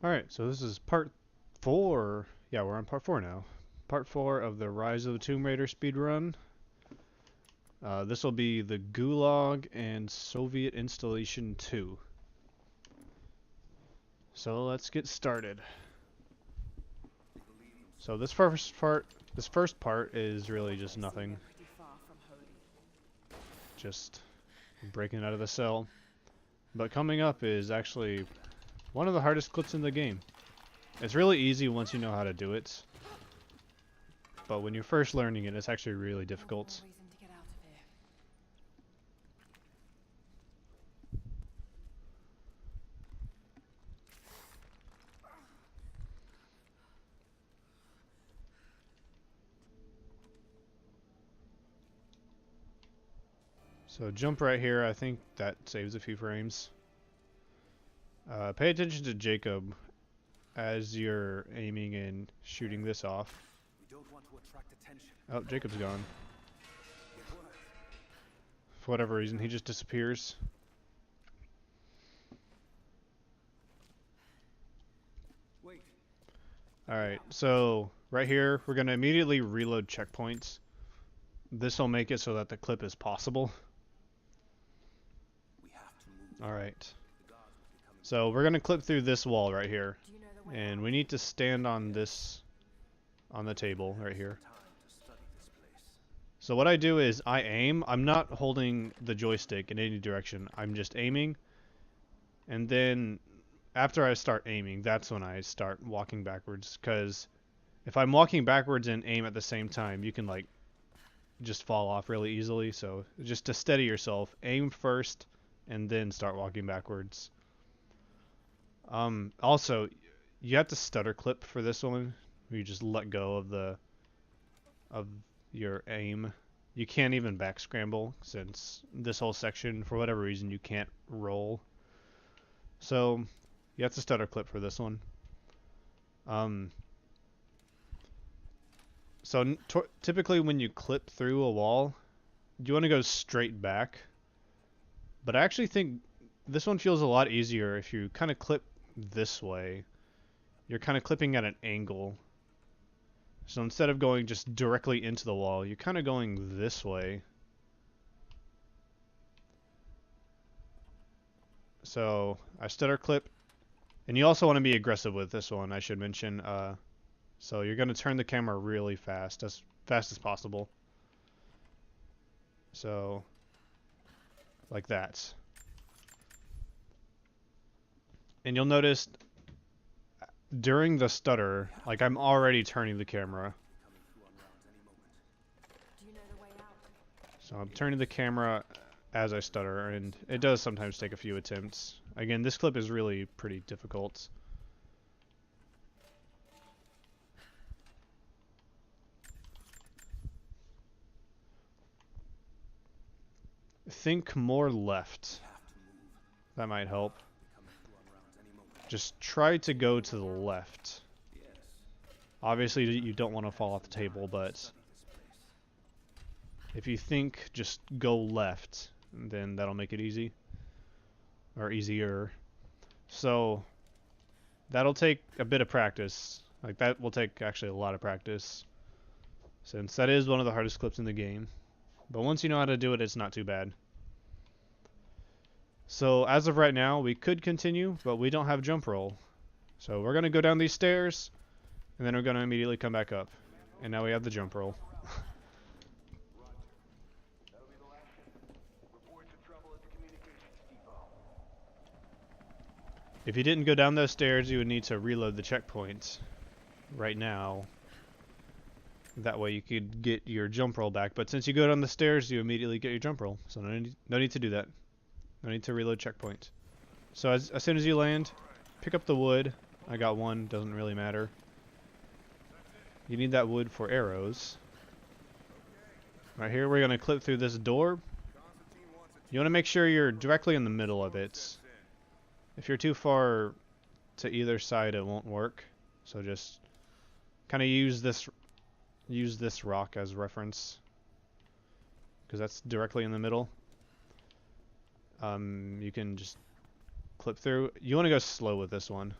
Alright, so this is part 4. Yeah, we're on part 4 now. Part 4 of the Rise of the Tomb Raider speedrun. This will be the Gulag and Soviet Installation 2. So let's get started. So this first part is really just nothing. Just breaking out of the cell. But coming up is actually one of the hardest clips in the game. It's really easy once you know how to do it. But when you're first learning it, it's actually really difficult. So jump right here, I think that saves a few frames. Pay attention to Jacob as you're aiming and shooting this off. Oh, Jacob's gone. For whatever reason, he just disappears. Alright, so right here, we're going to immediately reload checkpoints. This will make it so that the clip is possible. Alright. So we're going to clip through this wall right here. And we need to stand on this, on the table right here. So what I do is I aim. I'm not holding the joystick in any direction. I'm just aiming. And then after I start aiming, that's when I start walking backwards. Because if I'm walking backwards and aim at the same time, you can like just fall off really easily. So just to steady yourself, aim first and then start walking backwards. Also, you have to stutter clip for this one. You just let go of your aim. You can't even back scramble since this whole section, for whatever reason, you can't roll. So you have to stutter clip for this one. So typically when you clip through a wall, you want to go straight back. But I actually think this one feels a lot easier if you kind of clip this way. You're kind of clipping at an angle. So instead of going just directly into the wall, you're kind of going this way. So I stutter clip. And you also want to be aggressive with this one, I should mention. So you're going to turn the camera really fast as possible. So, like that. And you'll notice during the stutter, like I'm already turning the camera. So I'm turning the camera as I stutter, and it does sometimes take a few attempts. Again, this clip is really pretty difficult. Think more left. That might help. Just try to go to the left. Obviously, you don't want to fall off the table, but if you think just go left, then that'll make it easy. Or easier. So, that'll take a bit of practice. Like, that will take actually a lot of practice, since that is one of the hardest clips in the game. But once you know how to do it, it's not too bad. So as of right now, we could continue, but we don't have jump roll. So we're going to go down these stairs, and then we're going to immediately come back up. And now we have the jump roll. If you didn't go down those stairs, you would need to reload the checkpoints right now. That way you could get your jump roll back. But since you go down the stairs, you immediately get your jump roll. So no need to do that. No need to reload checkpoint. So as soon as you land, pick up the wood. I got one, doesn't really matter. You need that wood for arrows. Right here, we're going to clip through this door. You want to make sure you're directly in the middle of it. If you're too far to either side, it won't work. So just kind of use this rock as reference, because that's directly in the middle. You can just clip through. You want to go slow with this one.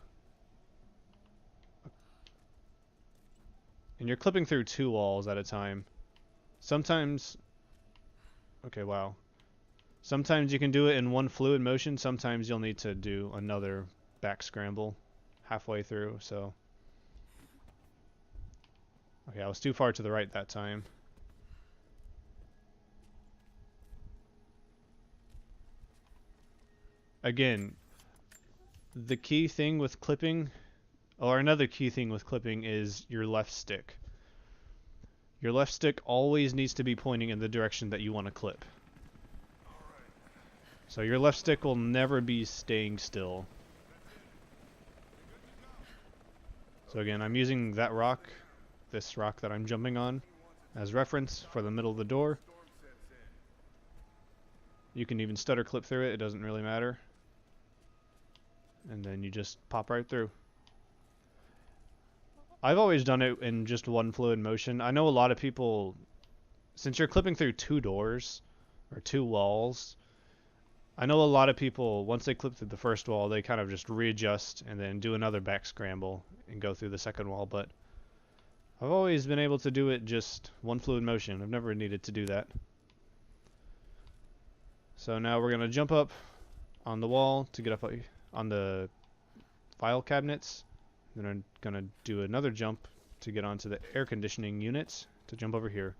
and you're clipping through 2 walls at a time. Sometimes, okay, wow. Sometimes you can do it in one fluid motion, sometimes you'll need to do another back scramble halfway through, so. Okay, I was too far to the right that time. Again, the key thing with clipping, or another key thing with clipping, is your left stick. Your left stick always needs to be pointing in the direction that you want to clip. So your left stick will never be staying still. So again, I'm using that rock, this rock that I'm jumping on, as reference for the middle of the door. You can even stutter clip through it, it doesn't really matter. And then you just pop right through. I've always done it in just one fluid motion. I know a lot of people, since you're clipping through 2 doors, or 2 walls, I know a lot of people, once they clip through the first wall, they kind of just readjust and then do another back scramble and go through the second wall, but I've always been able to do it just one fluid motion. I've never needed to do that. So now we're going to jump up on the wall to get up on the file cabinets. Then I'm going to do another jump to get onto the air conditioning units to jump over here.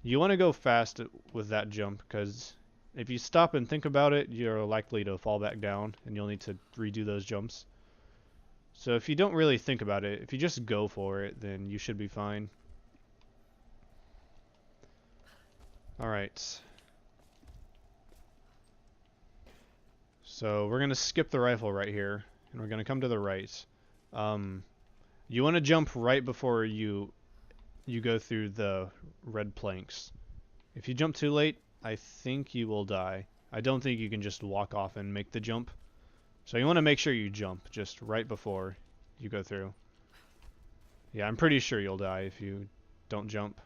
You want to go fast with that jump, because if you stop and think about it, you're likely to fall back down and you'll need to redo those jumps. So if you don't really think about it, if you just go for it, then you should be fine. Alright. So we're going to skip the rifle right here, and we're going to come to the right. You want to jump right before you go through the red planks. If you jump too late, I think you will die. I don't think you can just walk off and make the jump. So you want to make sure you jump just right before you go through. Yeah, I'm pretty sure you'll die if you don't jump.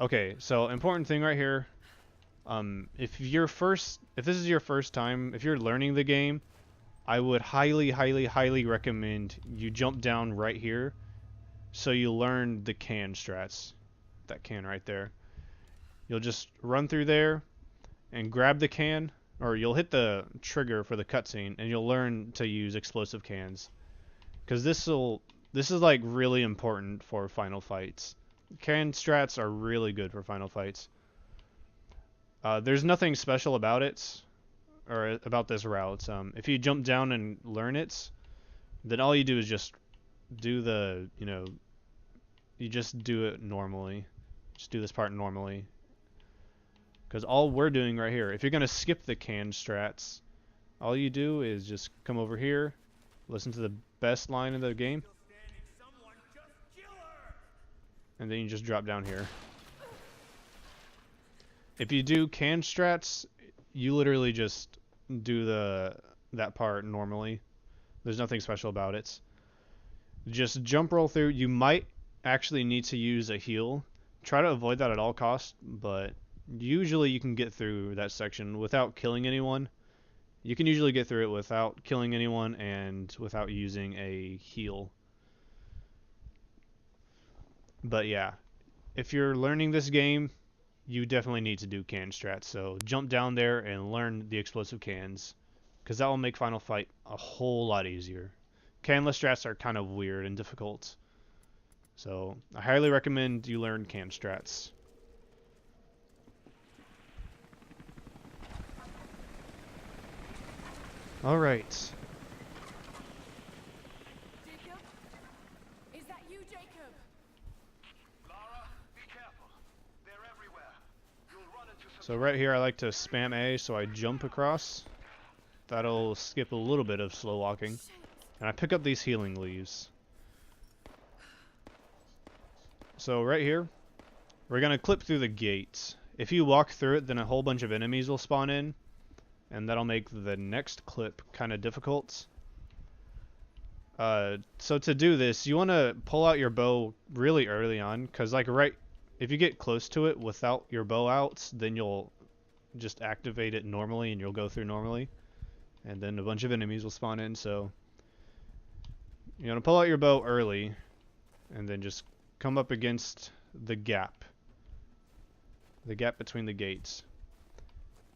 Okay, so important thing right here. If this is your first time, if you're learning the game, I would highly, highly, highly recommend you jump down right here so you learn the can strats. That can right there. You'll just run through there and grab the can, or you'll hit the trigger for the cutscene and you'll learn to use explosive cans. Because this is like really important for final fights. Can strats are really good for final fights. There's nothing special about it, or about this route. If you jump down and learn it, then all you do is just do the, you just do it normally. Just do this part normally. Because all we're doing right here, if you're going to skip the can strats, all you do is just come over here, listen to the best line of the game, and then you just drop down here. If you do can strats, you literally just do that part normally. There's nothing special about it. Just jump roll through. You might actually need to use a heal. Try to avoid that at all costs, but usually you can get through that section without killing anyone. You can usually get through it without killing anyone and without using a heal. But yeah, if you're learning this game, you definitely need to do can strats. So jump down there and learn the explosive cans, because that will make Final Fight a whole lot easier. Canless strats are kind of weird and difficult. So I highly recommend you learn can strats. Alright. Jacob? Is that you, Jacob? Lara, be careful. They're everywhere. You'll run into some... So right here I like to spam A so I jump across. That'll skip a little bit of slow walking. And I pick up these healing leaves. So right here, we're going to clip through the gates. If you walk through it, then a whole bunch of enemies will spawn in, and that'll make the next clip kind of difficult. So to do this, you want to pull out your bow really early on, because like if you get close to it without your bow out, then you'll just activate it normally and you'll go through normally, and then a bunch of enemies will spawn in. So you want to pull out your bow early and then just come up against the gap between the gates.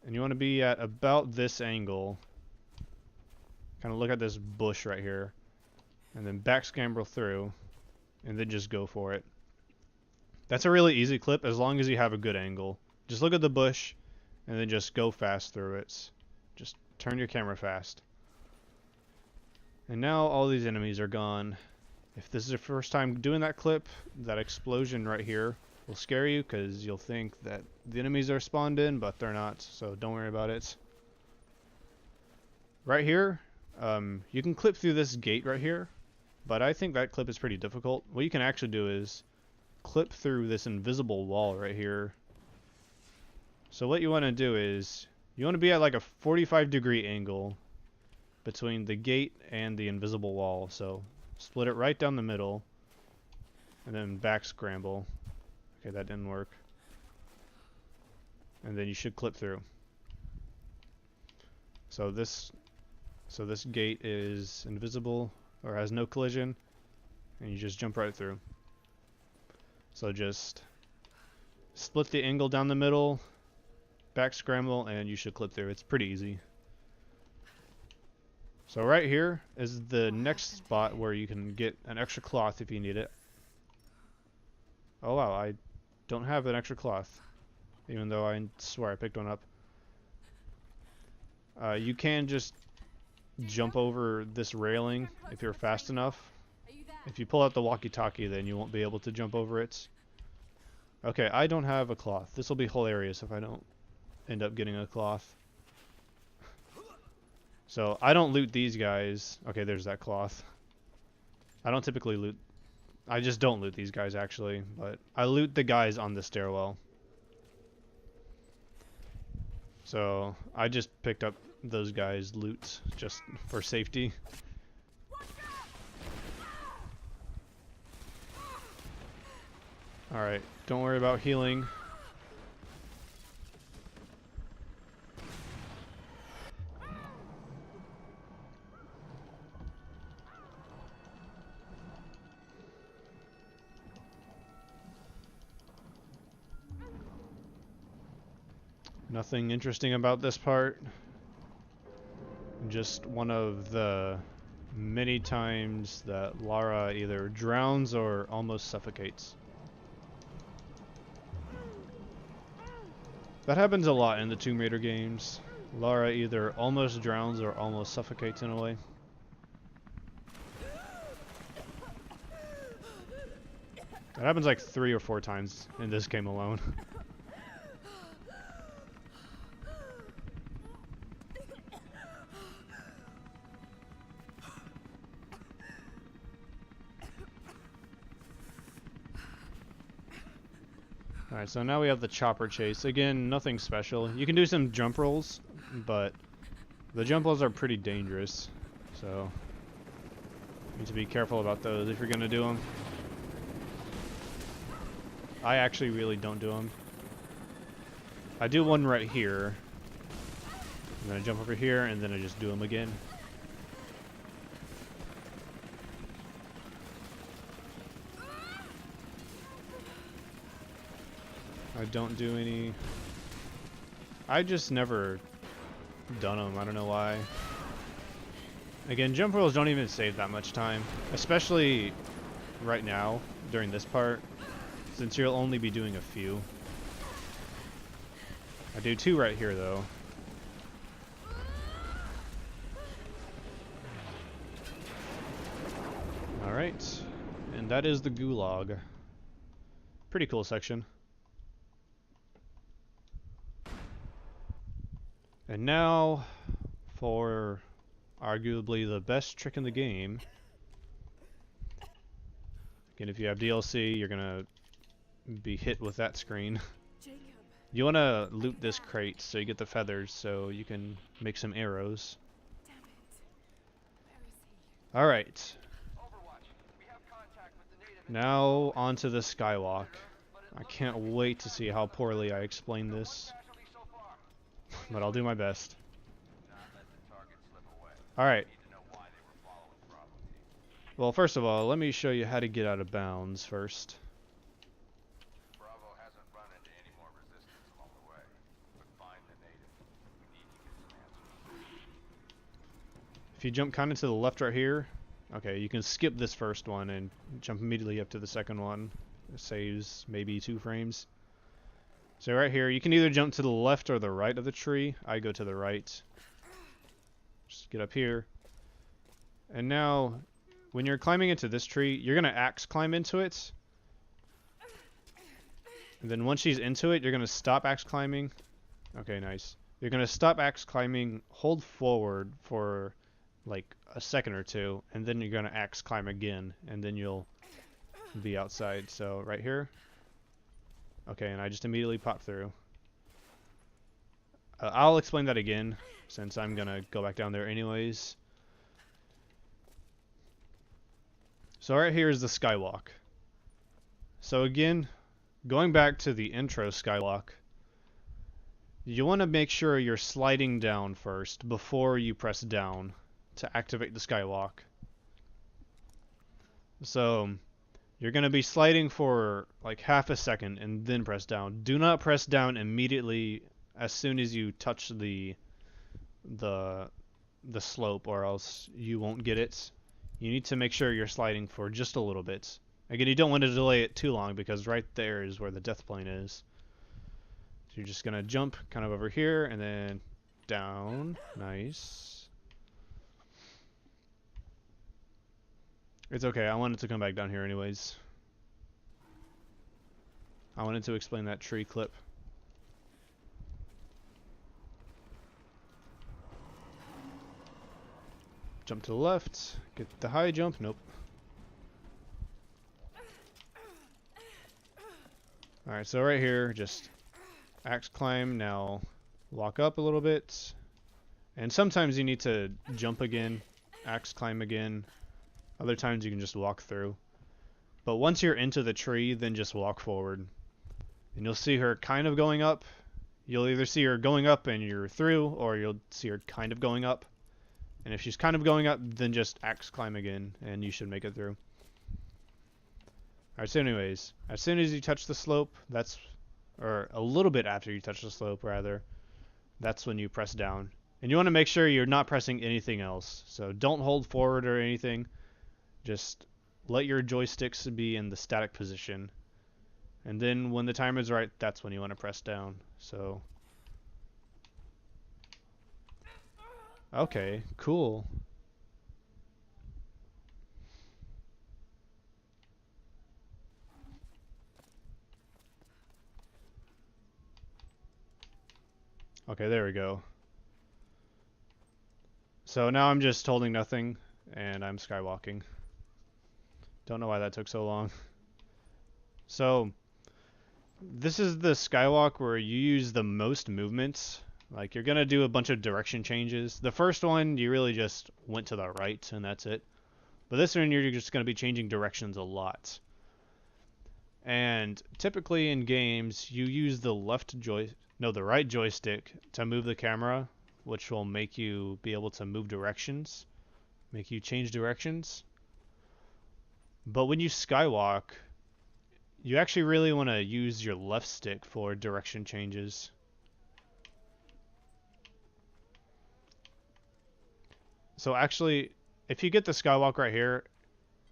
And you want to be at about this angle. Kind of look at this bush right here, and then back scramble through, and then just go for it. That's a really easy clip as long as you have a good angle. Just look at the bush, and then just go fast through it. Just turn your camera fast. And now all these enemies are gone. If this is your first time doing that clip, that explosion right here will scare you because you'll think that the enemies are spawned in, but they're not, so don't worry about it. Right here, you can clip through this gate right here, but I think that clip is pretty difficult. What you can actually do is clip through this invisible wall right here. So what you want to do is, you want to be at like a 45-degree angle between the gate and the invisible wall. So split it right down the middle, and then back scramble. Okay, that didn't work. And then you should clip through. So this gate is invisible, or has no collision, and you just jump right through. So just split the angle down the middle, back scramble, and you should clip through. It's pretty easy. So right here is the next spot where you can get an extra cloth if you need it. Oh wow, I don't have an extra cloth, even though I swear I picked one up. You can just jump over this railing if you're fast enough. If you pull out the walkie-talkie, then you won't be able to jump over it. Okay, I don't have a cloth. This will be hilarious if I don't end up getting a cloth. So I don't loot these guys. Okay, there's that cloth. I don't typically loot. I just don't loot these guys actually, but I loot the guys on the stairwell. So I just picked up those guys' loot just for safety. Alright, don't worry about healing. Nothing interesting about this part. Just one of the many times that Lara either drowns or almost suffocates. That happens a lot in the Tomb Raider games. Lara either almost drowns or almost suffocates in a way. That happens like 3 or 4 times in this game alone. Alright, so now we have the chopper chase. Again, nothing special. You can do some jump rolls, but the jump rolls are pretty dangerous. So, you need to be careful about those if you're going to do them. I actually really don't do them. I do one right here. And then I jump over here, and then I just do them again. I don't do any... I just never done them. I don't know why. Again, jump rolls don't even save that much time. Especially right now, during this part. Since you'll only be doing a few. I do 2 right here, though. Alright. And that is the Gulag. Pretty cool section. And now, for arguably the best trick in the game. Again, if you have DLC, you're gonna be hit with that screen. Jacob. You wanna loot this crate so you get the feathers so you can make some arrows. Damn it. Where is he? Alright, Overwatch. We have contact with the native. now onto the skywalk. I can't wait to see how poorly I explain this, Casualty so far. but I'll do my best. Not let the target slip away. Alright, Need to know why they were following probably. Well, first of all, let me show you how to get out of bounds first. Bravo hasn't run into any more resistance along the way. But find the native. We need to get some answers. If you jump kind of to the left right here, okay, you can skip this first one and jump immediately up to the second one. It saves maybe 2 frames. So right here, you can either jump to the left or the right of the tree. I go to the right. Just get up here. And now, when you're climbing into this tree, you're going to axe climb into it. And then once she's into it, you're going to stop axe climbing. Okay, nice. You're going to stop axe climbing, hold forward for like a second or two, and then you're going to axe climb again, and then you'll be outside. So right here. Okay, and I just immediately pop through. I'll explain that again, since I'm going to go back down there anyways. So right here is the skywalk. So again, going back to the intro skywalk, you want to make sure you're sliding down first before you press down to activate the skywalk. So you're going to be sliding for like half a second and then press down. Do not press down immediately as soon as you touch the slope, or else you won't get it. You need to make sure you're sliding for just a little bit. Again, you don't want to delay it too long because right there is where the death plane is. So you're just going to jump kind of over here and then down. Nice. It's okay, I wanted to come back down here anyways. I wanted to explain that tree clip. Jump to the left, get the high jump, nope. Alright, so right here, just axe climb, now walk up a little bit. And sometimes you need to jump again, axe climb again. Other times you can just walk through. But once you're into the tree, then just walk forward. And you'll see her kind of going up. You'll either see her going up and you're through, or you'll see her kind of going up. And if she's kind of going up, then just axe climb again, and you should make it through. Alright, so anyways, as soon as you touch the slope, or a little bit after you touch the slope, rather, that's when you press down. And you want to make sure you're not pressing anything else. So don't hold forward or anything. Just let your joysticks be in the static position. And then when the time is right, that's when you want to press down. So, okay, cool. Okay, there we go. So now I'm just holding nothing, and I'm skywalking. Don't know why that took so long. So, this is the skywalk where you use the most movements. Like, you're gonna do a bunch of direction changes. The first one, you really just went to the right, and that's it. But this one, you're just gonna be changing directions a lot. And typically in games, you use the right joystick to move the camera, which will make you be able to move directions, make you change directions. But when you skywalk, you actually really want to use your left stick for direction changes. So actually, if you get the skywalk right here,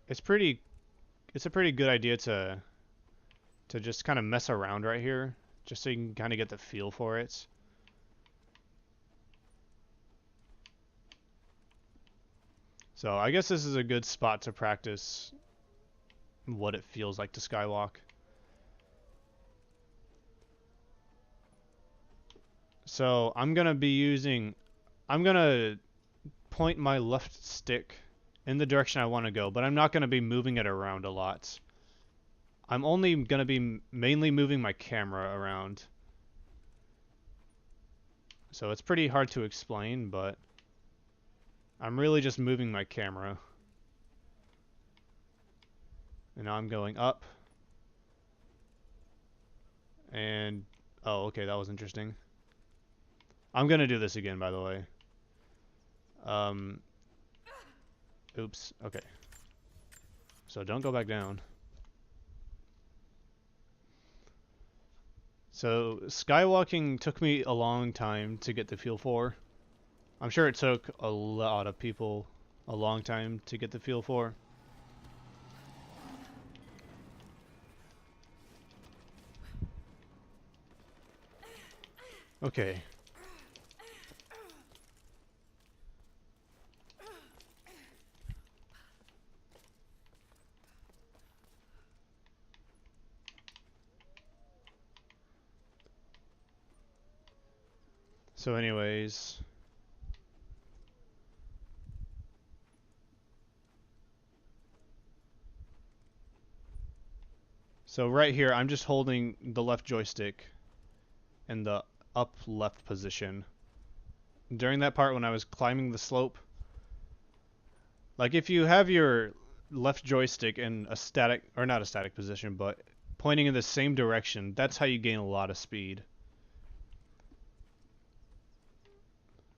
it's a pretty good idea to just kind of mess around right here, just so you can kind of get the feel for it. So I guess this is a good spot to practice what it feels like to skywalk. So I'm gonna point my left stick in the direction I want to go, but I'm not gonna be moving it around a lot. I'm only gonna be mainly moving my camera around. So it's pretty hard to explain, but I'm really just moving my camera. And now I'm going up. And, oh, okay, that was interesting. I'm gonna do this again, by the way. Oops, okay. So don't go back down. So skywalking took me a long time to get the feel for. I'm sure it took a lot of people a long time to get the feel for. Okay. So anyways, so right here I'm just holding the left joystick in the up left position. During that part when I was climbing the slope, like if you have your left joystick in a static, or not a static position, but pointing in the same direction, that's how you gain a lot of speed.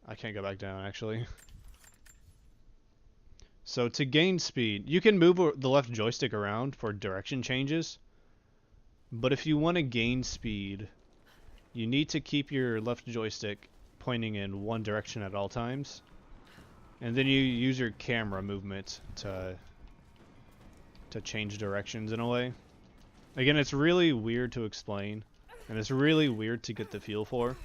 I can't go back down actually. So to gain speed, you can move the left joystick around for direction changes, but if you want to gain speed, you need to keep your left joystick pointing in one direction at all times, and then you use your camera movement to change directions in a way. Again, it's really weird to explain, and it's really weird to get the feel for.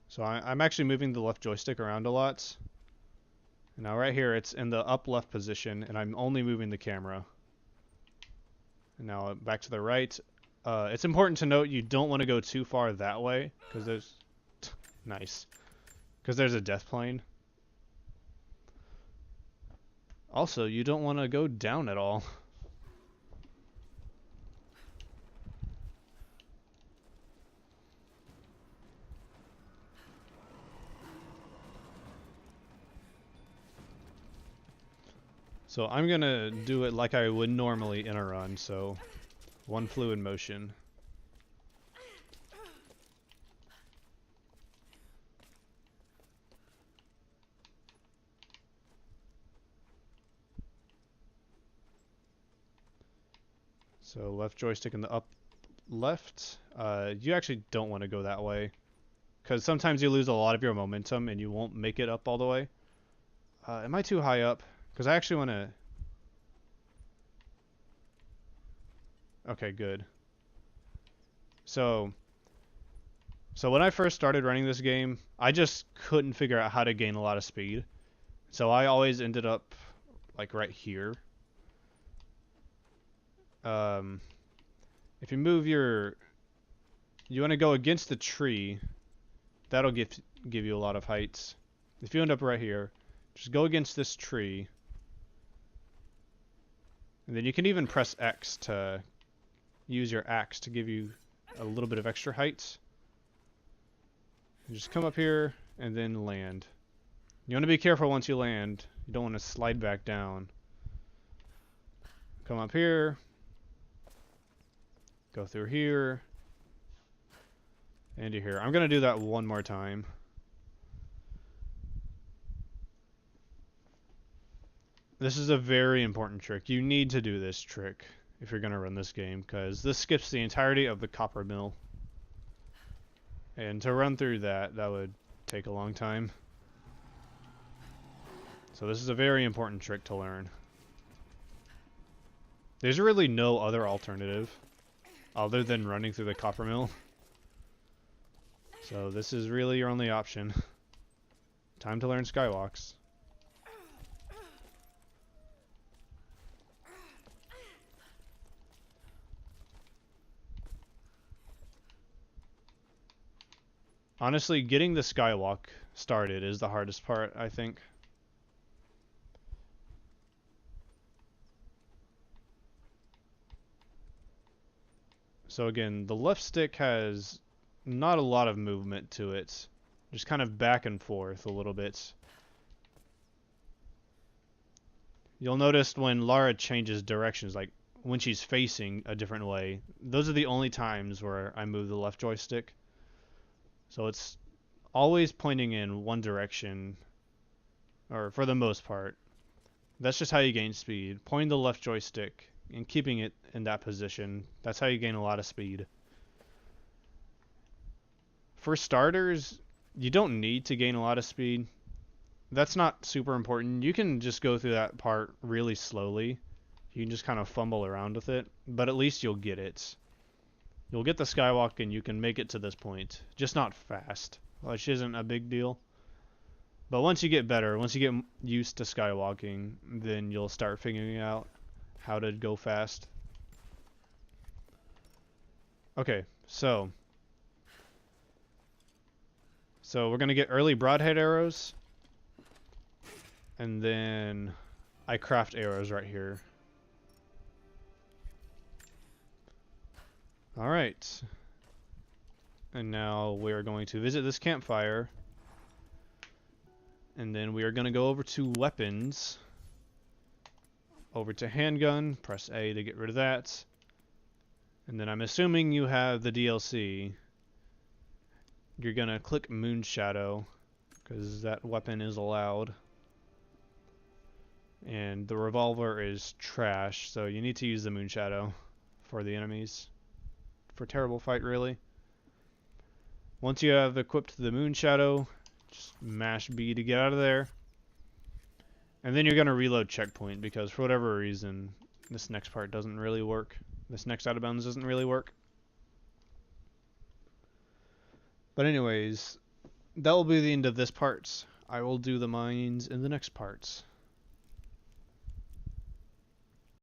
So I'm actually moving the left joystick around a lot. And now right here, it's in the up left position, and I'm only moving the camera. And now back to the right. It's important to note you don't want to go too far that way, because there's... nice. Because there's a death plane. Also, you don't want to go down at all. So I'm gonna do it like I would normally in a run, so one fluid motion. So left joystick in the up left. You actually don't want to go that way, because sometimes you lose a lot of your momentum and you won't make it up all the way. Am I too high up? Because I actually want to... Okay, good. So when I first started running this game, I just couldn't figure out how to gain a lot of speed. So I always ended up like right here. If you move your... You want to go against the tree. That'll give you a lot of heights. If you end up right here, just go against this tree. And then you can even press X to use your axe to give you a little bit of extra height. You just come up here and then land. You want to be careful once you land. You don't want to slide back down. Come up here. Go through here. And here. I'm going to do that one more time. This is a very important trick. You need to do this trick if you're going to run this game, because this skips the entirety of the copper mill. And to run through that would take a long time. So this is a very important trick to learn. There's really no other alternative other than running through the copper mill. So this is really your only option. Time to learn skywalks. Honestly, getting the skywalk started is the hardest part, I think. So again, the left stick has not a lot of movement to it. Just kind of back and forth a little bit. You'll notice when Lara changes directions, like when she's facing a different way. Those are the only times where I move the left joystick. So it's always pointing in one direction, or for the most part. That's just how you gain speed. Pointing the left joystick and keeping it in that position. That's how you gain a lot of speed. For starters, you don't need to gain a lot of speed. That's not super important. You can just go through that part really slowly. You can just kind of fumble around with it, but at least you'll get it. You'll get the skywalk and you can make it to this point. Just not fast, which isn't a big deal. But once you get better, once you get used to skywalking, then you'll start figuring out how to go fast. Okay, so we're gonna get early broadhead arrows, and then I craft arrows right here. Alright. And now we're going to visit this campfire. And then we are going to go over to weapons. Over to handgun. Press A to get rid of that. And then I'm assuming you have the DLC. You're going to click Moon Shadow, because that weapon is allowed. And the revolver is trash, so you need to use the Moon Shadow for the enemies. For terrible fight, really. Once you have equipped the Moon Shadow, just mash B to get out of there. And then you're going to reload checkpoint, because for whatever reason, this next part doesn't really work. This next out of bounds doesn't really work. But anyways, that will be the end of this part. I will do the mines in the next parts.